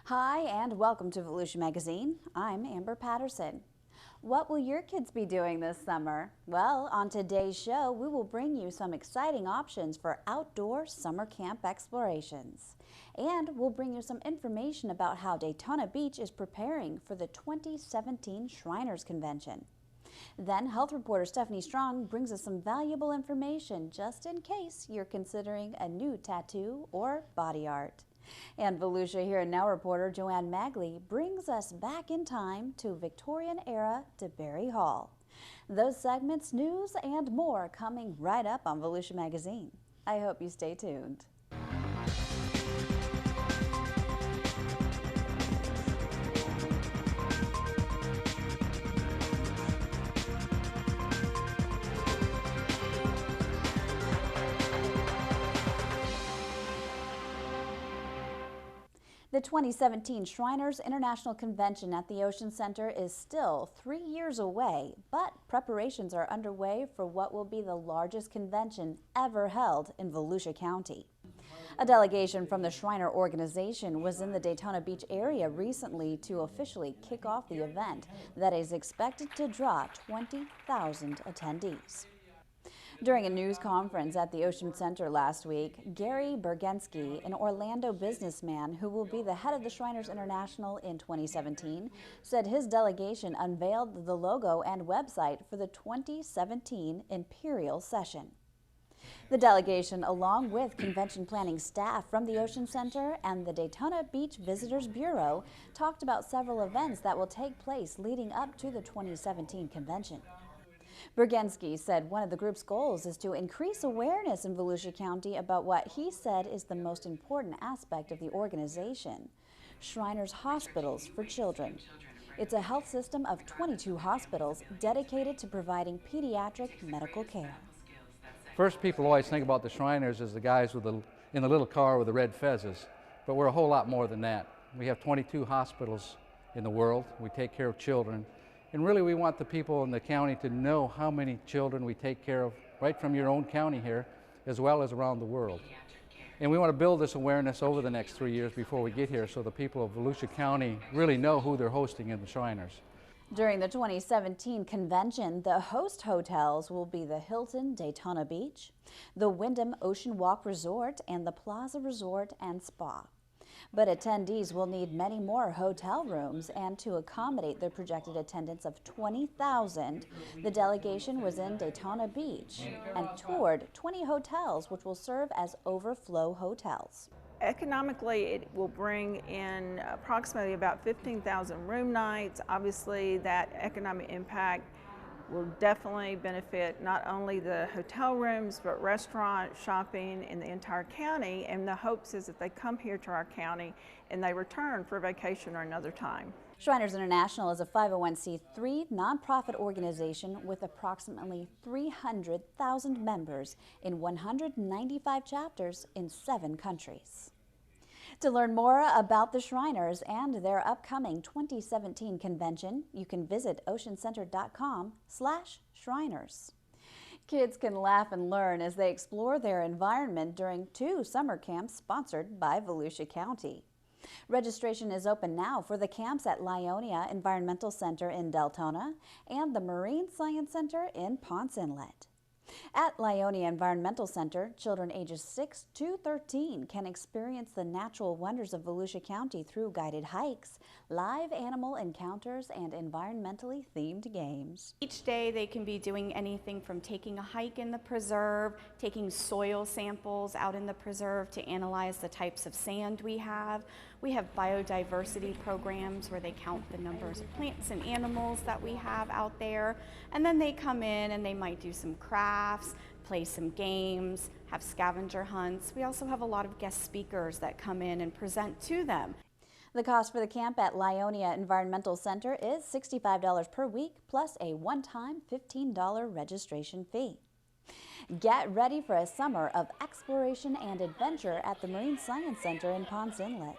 Hi and welcome to Volusia Magazine. I'm Amber Patterson. What will your kids be doing this summer? Well, on today's show, we will bring you some exciting options for outdoor summer camp explorations. And we'll bring you some information about how Daytona Beach is preparing for the 2017 Shriners Convention. Then health reporter Stephanie Strong brings us some valuable information just in case you're considering a new tattoo or body art. And Volusia Here and Now reporter Joanne Magley brings us back in time to Victorian-era DeBary Hall. Those segments, news, and more coming right up on Volusia Magazine. I hope you stay tuned. The 2017 Shriners International Convention at the Ocean Center is still 3 years away, but preparations are underway for what will be the largest convention ever held in Volusia County. A delegation from the Shriner organization was in the Daytona Beach area recently to officially kick off the event that is expected to draw 20,000 attendees. During a news conference at the Ocean Center last week, Gary Bergenski, an Orlando businessman who will be the head of the Shriners International in 2017, said his delegation unveiled the logo and website for the 2017 Imperial Session. The delegation, along with convention planning staff from the Ocean Center and the Daytona Beach Visitors Bureau, talked about several events that will take place leading up to the 2017 convention. Bergenski said one of the group's goals is to increase awareness in Volusia County about what he said is the most important aspect of the organization, Shriners Hospitals for Children. It's a health system of 22 hospitals dedicated to providing pediatric medical care. First, people always think about the Shriners as the guys in the little car with the red fezzes, but we're a whole lot more than that. We have 22 hospitals in the world. We take care of children. And really, we want the people in the county to know how many children we take care of right from your own county here, as well as around the world. And we want to build this awareness over the next 3 years before we get here so the people of Volusia County really know who they're hosting in the Shriners. During the 2017 convention, the host hotels will be the Hilton Daytona Beach, the Wyndham Ocean Walk Resort, and the Plaza Resort and Spa. But attendees will need many more hotel rooms, and to accommodate the projected attendance of 20,000, the delegation was in Daytona Beach and toured 20 hotels, which will serve as overflow hotels. Economically, it will bring in approximately about 15,000 room nights. Obviously, that economic impact will definitely benefit not only the hotel rooms, but restaurants, shopping in the entire county. And the hopes is that they come here to our county and they return for vacation or another time. Shriners International is a 501c3 nonprofit organization with approximately 300,000 members in 195 chapters in 7 countries. To learn more about the Shriners and their upcoming 2017 convention, you can visit oceancenter.com/Shriners. Kids can laugh and learn as they explore their environment during 2 summer camps sponsored by Volusia County. Registration is open now for the camps at Leonard Environmental Center in Deltona and the Marine Science Center in Ponce Inlet. At Leonard Environmental Center, children ages 6 to 13 can experience the natural wonders of Volusia County through guided hikes, live animal encounters, and environmentally themed games. Each day they can be doing anything from taking a hike in the preserve, taking soil samples out in the preserve to analyze the types of sand we have. We have biodiversity programs where they count the numbers of plants and animals that we have out there. And then they come in and they might do some crafts, play some games, have scavenger hunts. We also have a lot of guest speakers that come in and present to them. The cost for the camp at Leonard Environmental Center is $65 per week plus a one-time $15 registration fee. Get ready for a summer of exploration and adventure at the Marine Science Center in Ponce Inlet.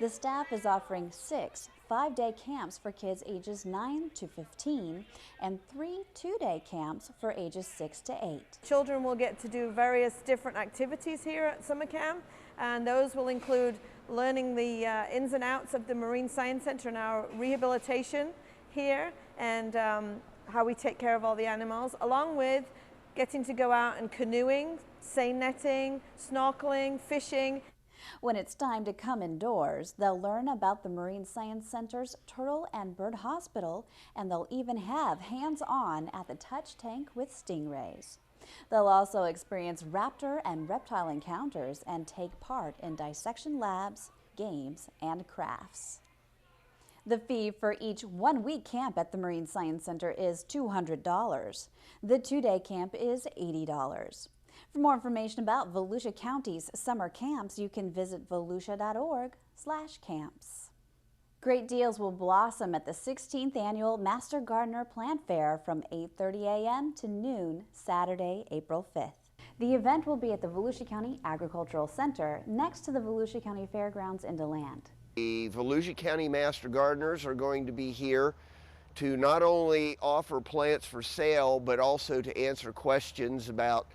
The staff is offering 6 5-day camps for kids ages 9 to 15 and 3 2-day camps for ages 6 to 8. Children will get to do various different activities here at summer camp. and those will include learning the ins and outs of the Marine Science Center and our rehabilitation here, and how we take care of all the animals, along with getting to go out and canoeing, seine netting, snorkeling, fishing. When it's time to come indoors, they'll learn about the Marine Science Center's Turtle and Bird Hospital, and they'll even have hands-on at the touch tank with stingrays. They'll also experience raptor and reptile encounters and take part in dissection labs, games, and crafts. The fee for each one-week camp at the Marine Science Center is $200. The two-day camp is $80. For more information about Volusia County's summer camps, you can visit volusia.org/camps. Great deals will blossom at the 16th Annual Master Gardener Plant Fair from 8:30 a.m. to noon, Saturday, April 5th. The event will be at the Volusia County Agricultural Center next to the Volusia County Fairgrounds in DeLand. The Volusia County Master Gardeners are going to be here to not only offer plants for sale, but also to answer questions about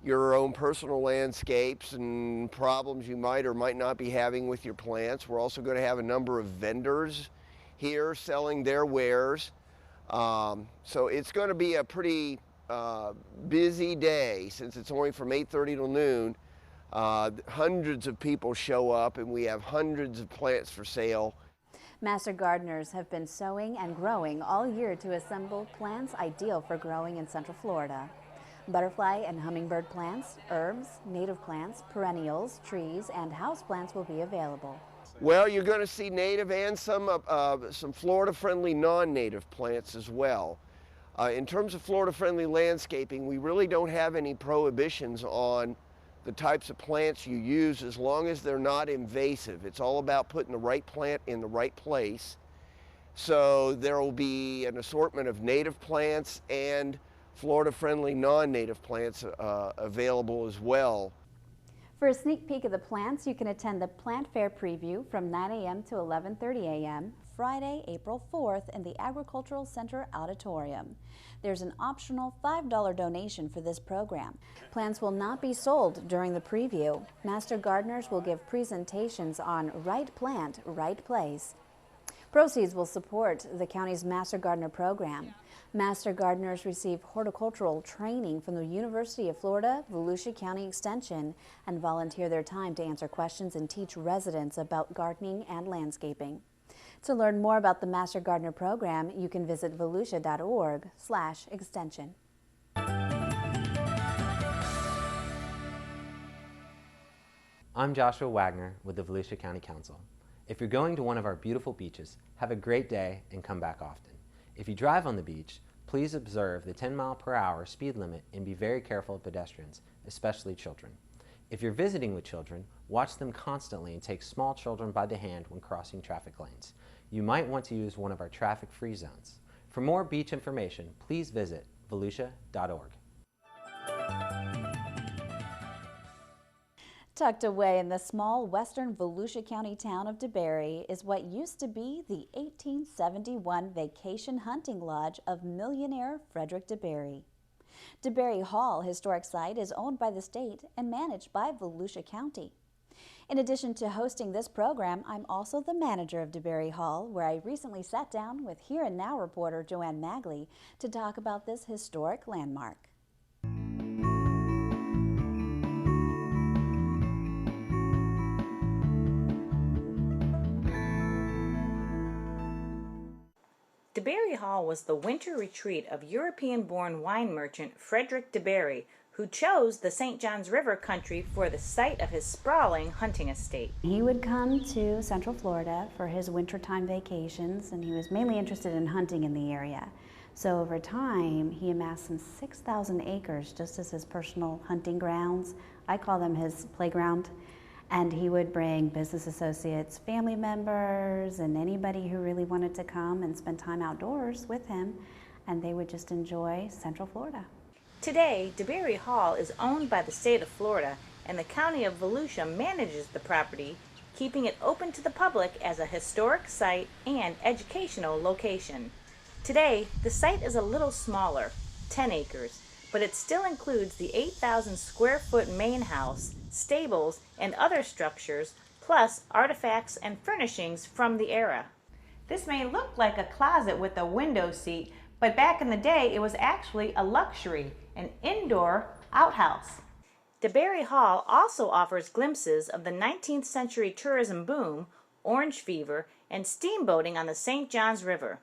your own personal landscapes and problems you might or might not be having with your plants. We're also going to have a number of vendors here selling their wares. So it's going to be a pretty busy day since it's only from 8:30 till noon. Hundreds of people show up and we have hundreds of plants for sale. Master gardeners have been sowing and growing all year to assemble plants ideal for growing in Central Florida. Butterfly and hummingbird plants, herbs, native plants, perennials, trees, and houseplants will be available. Well, you're going to see native and some Florida-friendly non-native plants as well. In terms of Florida-friendly landscaping, we really don't have any prohibitions on the types of plants you use as long as they're not invasive. It's all about putting the right plant in the right place. So there will be an assortment of native plants and Florida-friendly non-native plants available as well. For a sneak peek of the plants, you can attend the Plant Fair preview from 9 a.m. to 11:30 a.m. Friday, April 4th in the Agricultural Center Auditorium. There's an optional $5 donation for this program. Plants will not be sold during the preview. Master gardeners will give presentations on right plant, right place. Proceeds will support the county's Master Gardener program. Master gardeners receive horticultural training from the University of Florida, Volusia County Extension, and volunteer their time to answer questions and teach residents about gardening and landscaping. To learn more about the Master Gardener program, you can visit volusia.org/extension. I'm Joshua Wagner with the Volusia County Council. If you're going to one of our beautiful beaches, have a great day and come back often. If you drive on the beach, please observe the 10-mile-per-hour speed limit and be very careful of pedestrians, especially children. If you're visiting with children, watch them constantly and take small children by the hand when crossing traffic lanes. You might want to use one of our traffic-free zones. For more beach information, please visit volusia.org. Tucked away in the small western Volusia County town of DeBary is what used to be the 1871 vacation hunting lodge of millionaire Frederick DeBary. DeBary Hall Historic Site is owned by the state and managed by Volusia County. In addition to hosting this program, I'm also the manager of DeBary Hall, where I recently sat down with Here and Now reporter Joanne Magley to talk about this historic landmark. DeBary Hall was the winter retreat of European-born wine merchant Frederick DeBary, who chose the St. Johns River country for the site of his sprawling hunting estate. He would come to Central Florida for his wintertime vacations, and he was mainly interested in hunting in the area. So over time, he amassed some 6,000 acres just as his personal hunting grounds. I call them his playground. And he would bring business associates, family members, and anybody who really wanted to come and spend time outdoors with him, and they would just enjoy Central Florida. Today, DeBary Hall is owned by the state of Florida, and the county of Volusia manages the property, keeping it open to the public as a historic site and educational location. Today, the site is a little smaller, 10 acres, but it still includes the 8,000 square foot main house, stables, and other structures, plus artifacts and furnishings from the era. This may look like a closet with a window seat, but back in the day it was actually a luxury, an indoor outhouse. DeBary Hall also offers glimpses of the 19th century tourism boom, orange fever, and steamboating on the St. Johns River.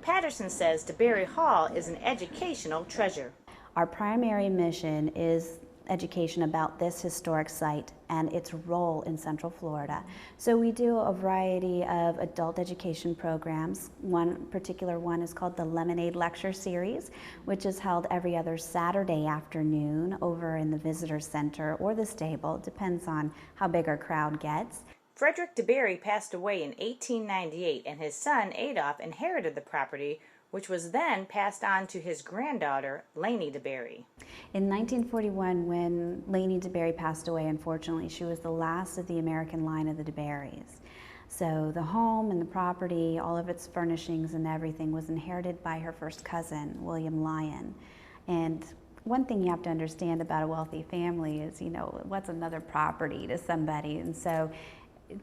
Patterson says DeBary Hall is an educational treasure. Our primary mission is education about this historic site and its role in Central Florida. So we do a variety of adult education programs. One particular one is called the Lemonade Lecture Series, which is held every other Saturday afternoon over in the Visitor Center or the stable, depends on how big our crowd gets. Frederick DeBary passed away in 1898, and his son Adolph inherited the property, which was then passed on to his granddaughter, Laney DeBary. In 1941, when Laney DeBary passed away, unfortunately, she was the last of the American line of the DeBarys. So the home and the property, all of its furnishings and everything was inherited by her first cousin, William Lyon. And one thing you have to understand about a wealthy family is, you know, what's another property to somebody? And so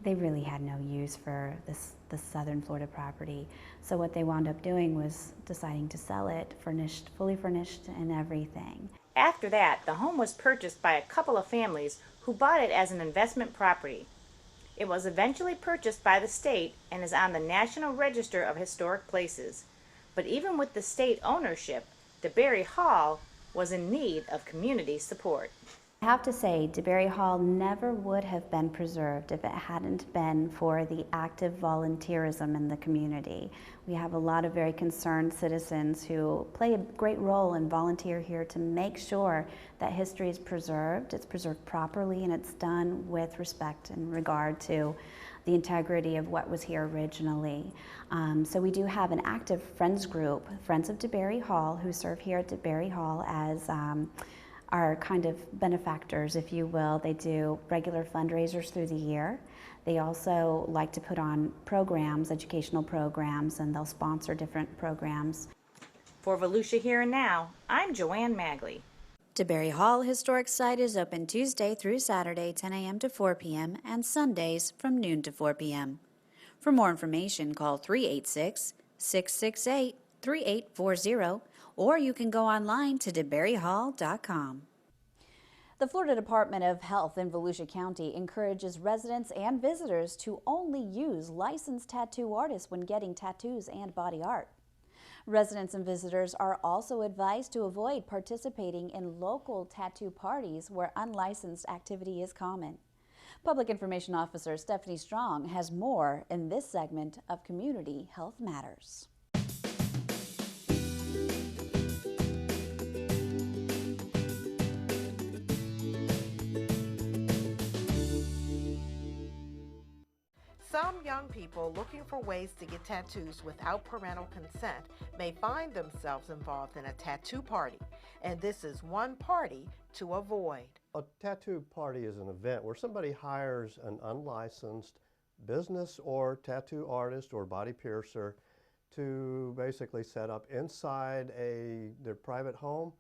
they really had no use for this southern Florida property. So what they wound up doing was deciding to sell it, furnished, fully furnished and everything. After that, the home was purchased by a couple of families who bought it as an investment property. It was eventually purchased by the state and is on the National Register of Historic Places. But even with the state ownership, DeBary Hall was in need of community support. I have to say, DeBary Hall never would have been preserved if it hadn't been for the active volunteerism in the community. We have a lot of very concerned citizens who play a great role and volunteer here to make sure that history is preserved, it's preserved properly, and it's done with respect and regard to the integrity of what was here originally. So we do have an active Friends group, Friends of DeBary Hall, who serve here at DeBary Hall as are kind of benefactors, if you will. They do regular fundraisers through the year. They also like to put on programs, educational programs, and they'll sponsor different programs. For Volusia Here and Now, I'm Joanne Magley. DeBary Hall Historic Site is open Tuesday through Saturday, 10 a.m. to 4 p.m., and Sundays from noon to 4 p.m. For more information, call 386-668-3840, or you can go online to DeBaryHall.com. The Florida Department of Health in Volusia County encourages residents and visitors to only use licensed tattoo artists when getting tattoos and body art. Residents and visitors are also advised to avoid participating in local tattoo parties where unlicensed activity is common. Public Information Officer Stephanie Strong has more in this segment of Community Health Matters. Some young people looking for ways to get tattoos without parental consent may find themselves involved in a tattoo party, and this is one party to avoid. A tattoo party is an event where somebody hires an unlicensed business or tattoo artist or body piercer to basically set up inside their private home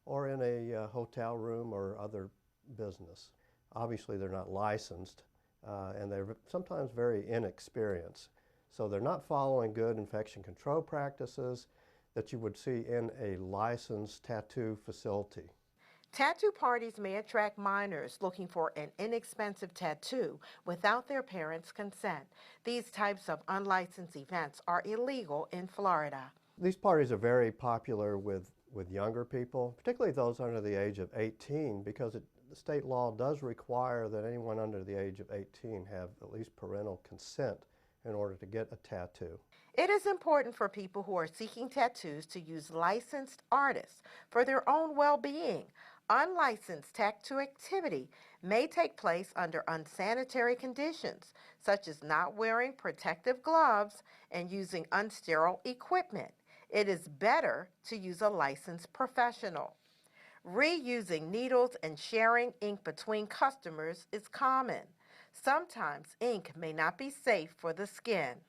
or in a hotel room or other business. Obviously, they're not licensed. And they're sometimes very inexperienced. So they're not following good infection control practices that you would see in a licensed tattoo facility. Tattoo parties may attract minors looking for an inexpensive tattoo without their parents' consent. These types of unlicensed events are illegal in Florida. These parties are very popular with younger people, particularly those under the age of 18, because the state law does require that anyone under the age of 18 have at least parental consent in order to get a tattoo. It is important for people who are seeking tattoos to use licensed artists for their own well-being. Unlicensed tattoo activity may take place under unsanitary conditions, such as not wearing protective gloves and using unsterile equipment. It is better to use a licensed professional. Reusing needles and sharing ink between customers is common. Sometimes ink may not be safe for the skin.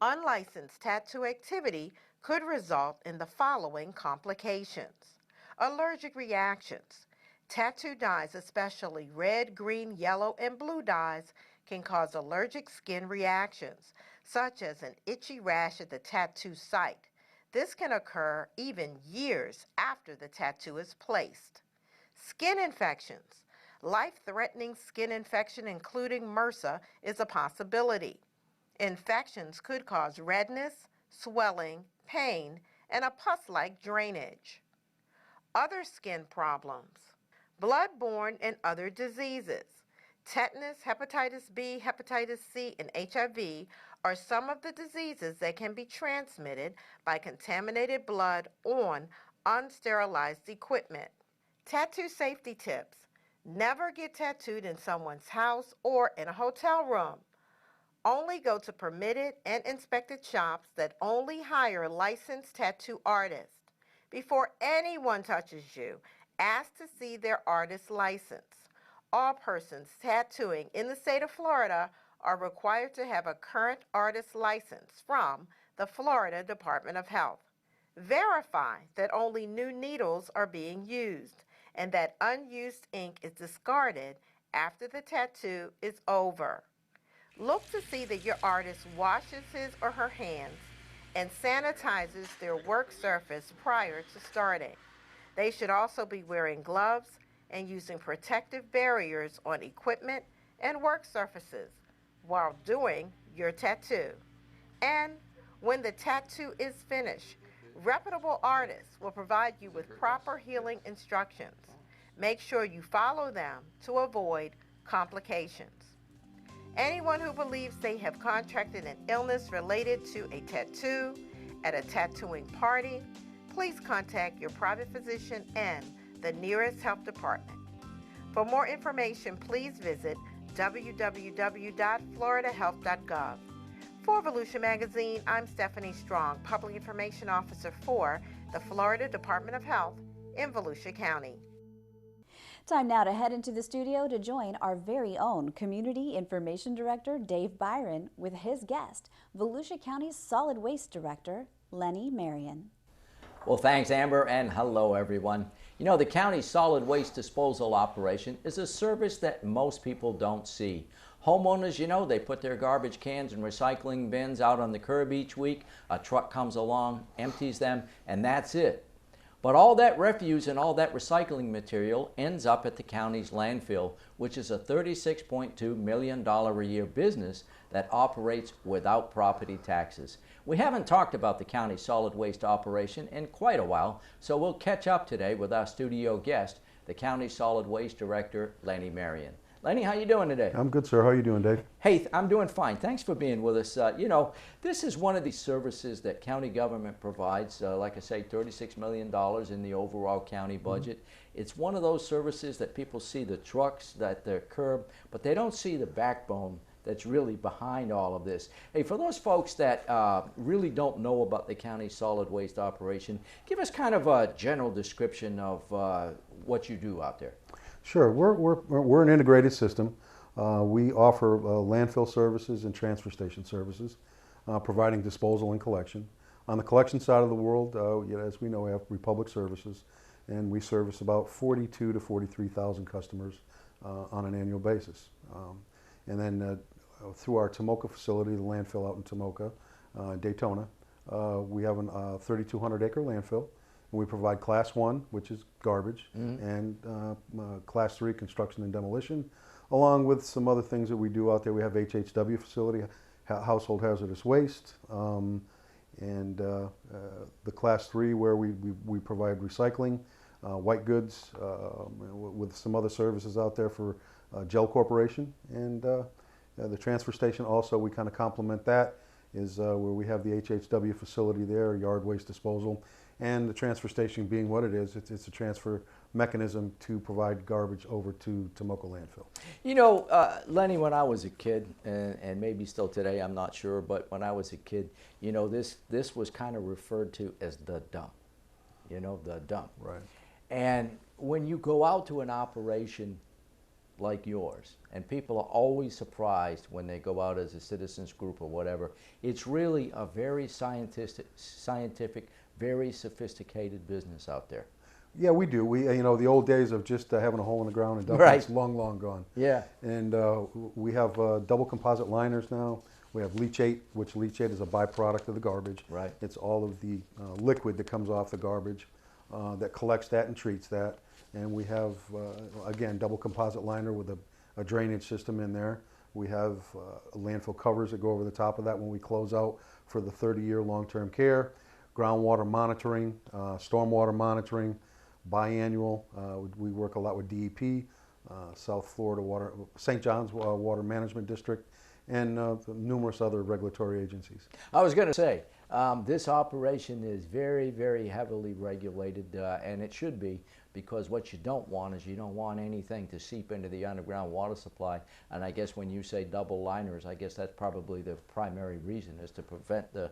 Unlicensed tattoo activity could result in the following complications: allergic reactions, Tattoo dyes, especially red, green, yellow, and blue dyes, can cause allergic skin reactions, such as an itchy rash at the tattoo site. This can occur even years after the tattoo is placed. Skin infections. Life-threatening skin infection, including MRSA, is a possibility. Infections could cause redness, swelling, pain, and a pus-like drainage. Other skin problems. Blood-borne and other diseases. Tetanus, hepatitis B, hepatitis C, and HIV are some of the diseases that can be transmitted by contaminated blood on unsterilized equipment. Tattoo safety tips. Never get tattooed in someone's house or in a hotel room. Only go to permitted and inspected shops that only hire licensed tattoo artists. Before anyone touches you, ask to see their artist license. All persons tattooing in the state of Florida are required to have a current artist license from the Florida Department of Health. Verify that only new needles are being used and that unused ink is discarded after the tattoo is over. Look to see that your artist washes his or her hands and sanitizes their work surface prior to starting. They should also be wearing gloves and using protective barriers on equipment and work surfaces while doing your tattoo. And when the tattoo is finished, reputable artists will provide you with proper healing instructions. Make sure you follow them to avoid complications. Anyone who believes they have contracted an illness related to a tattoo at a tattooing party, please contact your private physician and the nearest health department. For more information, please visit www.floridahealth.gov. For Volusia Magazine, I'm Stephanie Strong, Public Information Officer for the Florida Department of Health in Volusia County. Time now to head into the studio to join our very own Community Information Director, Dave Byron, with his guest, Volusia County's Solid Waste Director, Lenny Marion. Well, thanks, Amber, and hello, everyone. You know, the county's solid waste disposal operation is a service that most people don't see. Homeowners, you know, they put their garbage cans and recycling bins out on the curb each week. A truck comes along, empties them, and that's it. But all that refuse and all that recycling material ends up at the county's landfill, which is a $36.2 million a year business that operates without property taxes. We haven't talked about the county's solid waste operation in quite a while, so we'll catch up today with our studio guest, the county's solid waste director, Lenny Marion. Lenny, how you doing today? I'm good, sir. How are you doing, Dave? Hey, I'm doing fine. Thanks for being with us. You know, this is one of these services that county government provides, like I say, $36 million in the overall county budget. It's one of those services that people see the trucks, that the curb, but they don't see the backbone that's really behind all of this. Hey, for those folks that really don't know about the county solid waste operation, give us kind of a general description of what you do out there. Sure. We're an integrated system. We offer landfill services and transfer station services, providing disposal and collection. On the collection side of the world, as we know, we have Republic Services, and we service about 42 to 43,000 customers on an annual basis. And then through our Tomoka facility, the landfill out in Tomoka, Daytona, we have a 3,200 acre landfill. And we provide Class 1, which is garbage, and Class 3, construction and demolition, along with some other things that we do out there. We have HHW facility, household hazardous waste, and the Class 3 where we provide recycling, white goods, with some other services out there for Gel Corporation. And the transfer station also, we kind of complement that, is where we have the HHW facility there, yard waste disposal. And the transfer station being what it is, it's a transfer mechanism to provide garbage over to Tomoka landfill. You know, Lenny, when I was a kid, and maybe still today, I'm not sure, but when I was a kid, you know, this was kind of referred to as the dump. You know, the dump. Right. And when you go out to an operation like yours, and people are always surprised when they go out as a citizens group or whatever, it's really a very scientific, very sophisticated business out there. Yeah, we do. We, you know, the old days of just having a hole in the ground and dumping, Right. it's long, long gone. Yeah. And we have double composite liners now. We have leachate, which leachate is a byproduct of the garbage. Right. It's all of the liquid that comes off the garbage that collects that and treats that. And we have, again, double composite liner with a drainage system in there. We have landfill covers that go over the top of that when we close out for the 30-year long-term care. Groundwater monitoring, stormwater monitoring, biannual. We work a lot with DEP, South Florida Water, St. John's Water Management District, and numerous other regulatory agencies. I was going to say, this operation is very, very heavily regulated, and it should be, because what you don't want is you don't want anything to seep into the underground water supply. And I guess when you say double liners, I guess that's probably the primary reason, is to prevent the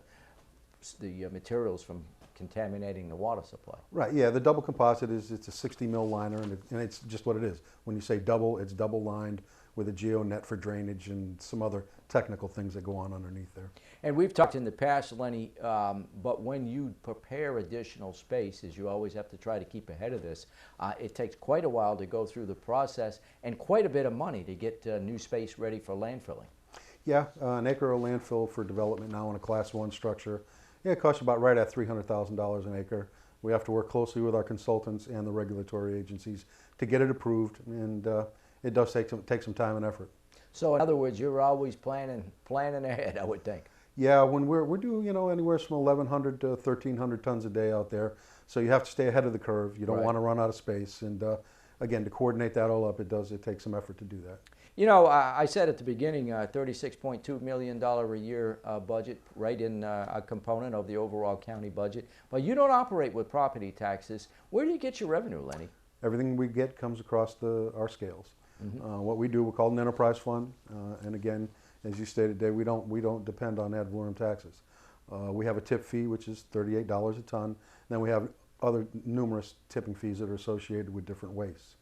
materials from contaminating the water supply. Right, yeah, the double composite it's a 60 mil liner, and it's just what it is. When you say double, it's double lined with a geo net for drainage and some other technical things that go on underneath there. And we've talked in the past, Lenny, but when you prepare additional spaces, you always have to try to keep ahead of this. It takes quite a while to go through the process and quite a bit of money to get new space ready for landfilling. Yeah, an acre of landfill for development now in a Class 1 structure. Yeah, it costs about right at $300,000 an acre. We have to work closely with our consultants and the regulatory agencies to get it approved, and it does take some time and effort. So in other words, you're always planning ahead, I would think. Yeah, when we're doing, you know, anywhere from 1,100 to 1,300 tons a day out there, so you have to stay ahead of the curve. You don't Right. want to run out of space, and again, to coordinate that all up, it takes some effort to do that. You know, I said at the beginning, $36.2 million a year budget, right in a component of the overall county budget. But you don't operate with property taxes. Where do you get your revenue, Lenny? Everything we get comes across our scales. What we do, we call an enterprise fund, and again, as you stated, Dave, we don't depend on ad valorem taxes. We have a tip fee, which is $38 a ton. Then we have other numerous tipping fees that are associated with different wastes.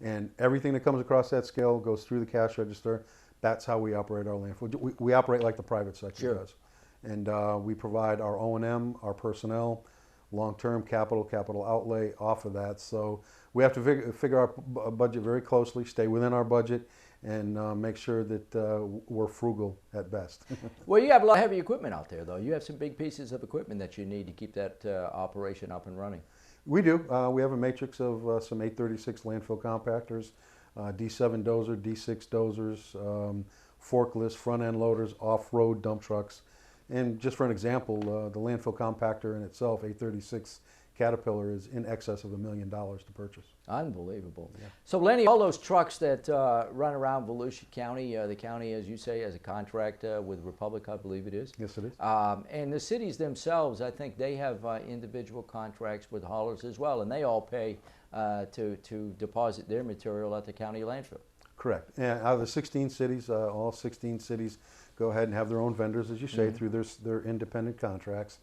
And everything that comes across that scale goes through the cash register. That's how we operate our landfill. We operate like the private sector does. And we provide our O&M, our personnel, long-term capital outlay off of that. So we have to figure our budget very closely, stay within our budget, and make sure that we're frugal at best. Well, you have a lot of heavy equipment out there, though. You have some big pieces of equipment that you need to keep that operation up and running. We do. We have a matrix of some 836 landfill compactors, D7 dozer, D6 dozers, forklifts, front-end loaders, off-road dump trucks. And just for an example, the landfill compactor in itself, 836 Caterpillar, is in excess of $1 million to purchase. Unbelievable. Yeah. So, Lenny, all those trucks that run around Volusia County, the county, as you say, has a contract with Republic, I believe it is. Yes, it is. And the cities themselves, I think they have individual contracts with haulers as well, and they all pay to deposit their material at the county landfill. Correct. And out of the 16 cities, all 16 cities go ahead and have their own vendors, as you say, through their independent contracts.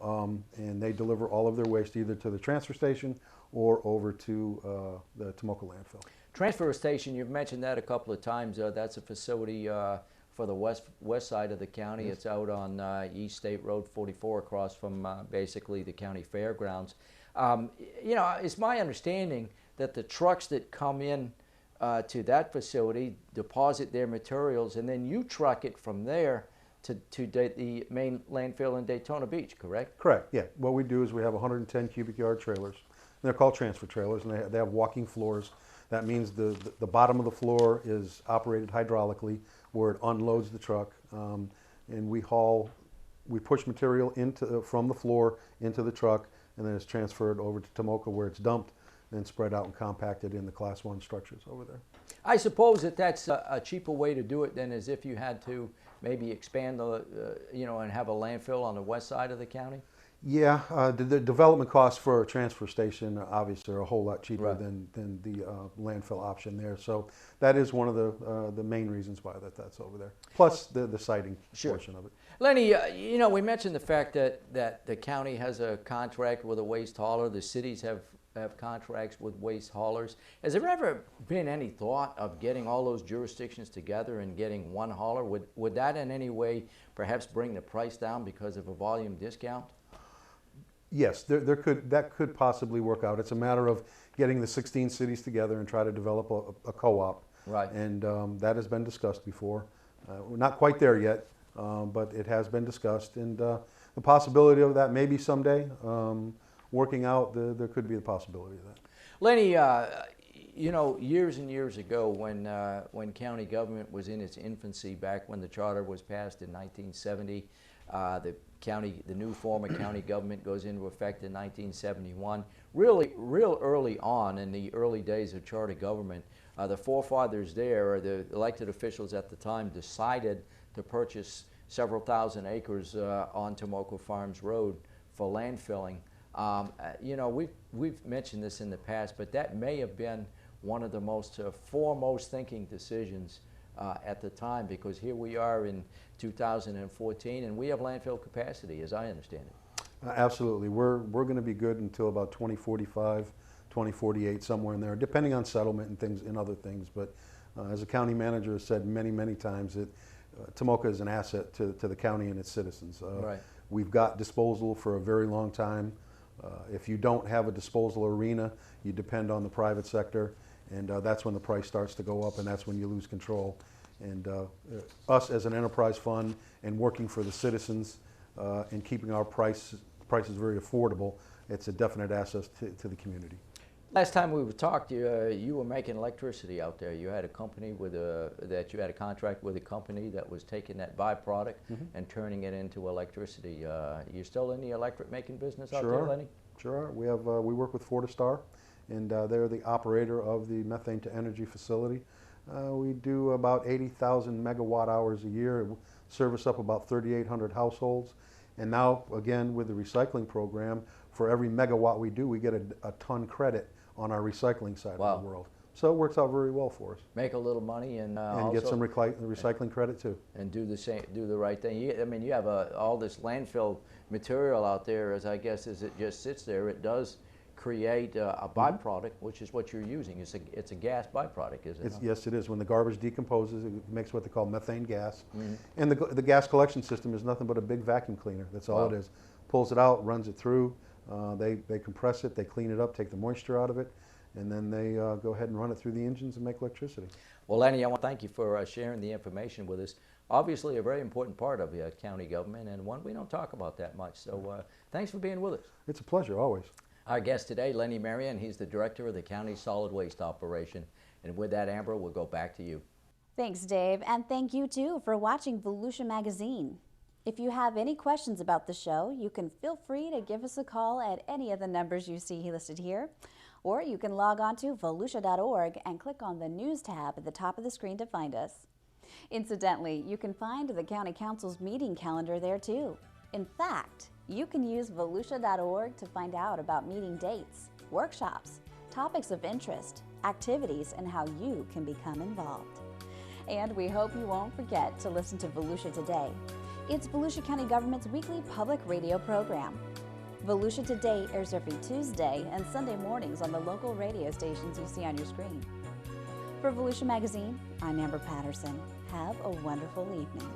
And they deliver all of their waste either to the transfer station or over to the Tomoka landfill. Transfer station, you've mentioned that a couple of times. That's a facility for the west side of the county. Yes. It's out on East State Road 44 across from basically the county fairgrounds. You know, it's my understanding that the trucks that come in to that facility deposit their materials, and then you truck it from there to the main landfill in Daytona Beach, correct? Correct, yeah. What we do is we have 110 cubic yard trailers. They're called transfer trailers, and they have walking floors. That means the bottom of the floor is operated hydraulically, where it unloads the truck, and we push material from the floor into the truck, and then it's transferred over to Tomoka, where it's dumped, then spread out and compacted in the Class 1 structures over there. I suppose that's a cheaper way to do it than as if you had to maybe expand you know, and have a landfill on the west side of the county? Yeah, the development costs for a transfer station obviously are a whole lot cheaper Right. than the landfill option there. So that is one of the main reasons why that's over there. Plus the siting portion of it. Lenny, you know, we mentioned the fact that the county has a contract with a waste hauler. The cities have contracts with waste haulers. Has there ever been any thought of getting all those jurisdictions together and getting one hauler? Would that in any way perhaps bring the price down because of a volume discount? Yes, that could possibly work out. It's a matter of getting the 16 cities together and try to develop a co-op. Right. And that has been discussed before. We're not quite there yet, but it has been discussed. And the possibility of that maybe someday working out, there could be the possibility of that. Lenny, you know, years and years ago when county government was in its infancy, back when the charter was passed in 1970, the new form of county government goes into effect in 1971. Real early on in the early days of charter government, the forefathers there, or the elected officials at the time, decided to purchase several thousand acres on Tomoka Farms Road for landfilling. You know, we've mentioned this in the past, but that may have been one of the most foremost thinking decisions at the time, because here we are in 2014 and we have landfill capacity, as I understand it. Absolutely. We're going to be good until about 2045, 2048, somewhere in there, depending on settlement and things and other things. But as a county manager has said many times, that Tomoka is an asset to the county and its citizens. Right. We've got disposal for a very long time. If you don't have a disposal arena, you depend on the private sector, and that's when the price starts to go up, and that's when you lose control. And us as an enterprise fund and working for the citizens and keeping our prices very affordable, it's a definite asset to the community. Last time we talked, you were making electricity out there. You had a company you had a contract with a company that was taking that byproduct and turning it into electricity. You still in the electric making business out there, Lenny? Sure are. We work with Fortistar, and they're the operator of the methane to energy facility. We do about 80,000 megawatt hours a year, service up about 3,800 households. And now, again, with the recycling program, for every megawatt we do, we get a ton credit on our recycling side of the world. So it works out very well for us. Make a little money and get some recycling credit too. And do the right thing. I mean, you have all this landfill material out there, as I guess as it just sits there. It does create a byproduct, which is what you're using. It's a gas byproduct, is it? Yes, it is. When the garbage decomposes, it makes what they call methane gas. And the gas collection system is nothing but a big vacuum cleaner. That's all it is. Pulls it out, runs it through. They compress it, they clean it up, take the moisture out of it, and then they go ahead and run it through the engines and make electricity. Well, Lenny, I want to thank you for sharing the information with us. Obviously a very important part of county government, and one we don't talk about that much. So thanks for being with us. It's a pleasure, always. Our guest today, Lenny Marion. He's the director of the county solid waste operation. And with that, Amber, we'll go back to you. Thanks, Dave, and thank you too for watching Volusia Magazine. If you have any questions about the show, you can feel free to give us a call at any of the numbers you see listed here, or you can log on to volusia.org and click on the News tab at the top of the screen to find us. Incidentally, you can find the County Council's meeting calendar there too. In fact, you can use volusia.org to find out about meeting dates, workshops, topics of interest, activities, and how you can become involved. And we hope you won't forget to listen to Volusia Today. It's Volusia County Government's weekly public radio program. Volusia Today airs every Tuesday and Sunday mornings on the local radio stations you see on your screen. For Volusia Magazine, I'm Amber Patterson. Have a wonderful evening.